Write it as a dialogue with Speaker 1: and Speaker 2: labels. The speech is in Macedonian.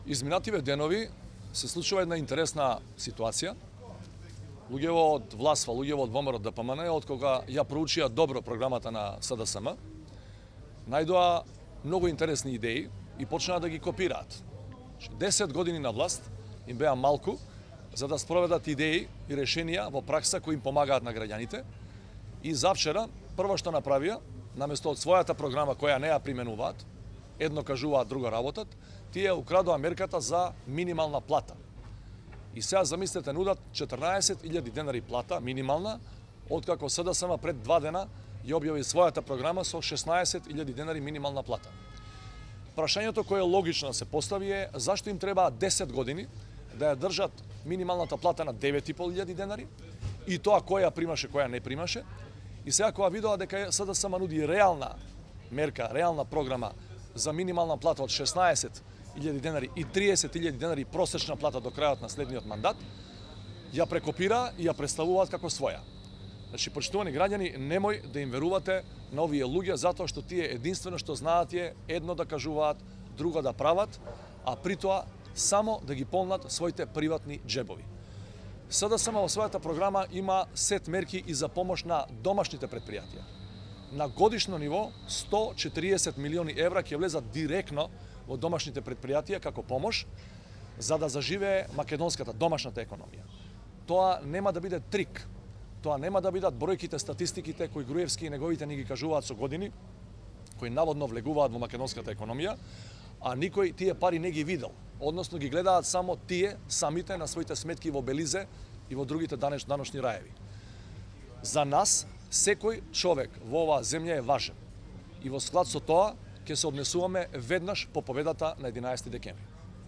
Speaker 1: Изминативе денови се случува една интересна ситуација. Луѓево од властва, луѓево од ВМРО ДПМН, од кога ја проучија добро програмата на СДСМ, најдоа многу интересни идеи и почнаа да ги копираат. 10 години на власт им беа малку за да спроведат идеи и решенија во пракса кои им помагаат на граѓаните. И завчера прво што направија, наместо од својата програма која не ја применуваат, едно кажуваат, друго работат, тие украдоа мерката за минимална плата. И сега замислете, нудат 14.000 денари плата, минимална, откако СДСМ пред 2 дена ја објави својата програма со 16.000 денари минимална плата. Прашањето кое логично се постави е зашто им требаат 10 години да ја држат минималната плата на 9.500 денари и тоа која примаше, која не примаше. И сега кога видоа дека СДСМ нуди реална мерка, реална програма за минимална плата од 16.000 денари и 30.000 денари просечна плата до крајот на следниот мандат, ја прекопира и ја представуваат како своја. Значи, почитувани граѓани, немој да им верувате на овие луѓе, затоа што тие единствено што знаат е едно да кажуваат, друго да прават, а при тоа само да ги полнат своите приватни джебови. СДСМ во својата програма има сет мерки и за помош на домашните предпријатија. На годишно ниво 140 милиони евра ќе влезат директно во домашните предпријатија како помош за да заживее македонската домашната економија. Тоа нема да биде трик. Тоа нема да бидат бројките, статистиките кои Груевски и неговите ни ги кажуваат со години, кои наводно влегуваат во македонската економија, а никој тие пари не ги видел. Односно ги гледаат само тие самите на своите сметки во Белизе и во другите даношни раеви. За нас секој човек во оваа земја е важен. И во склад со тоа ќе се однесуваме веднаш по победата на 11 декември.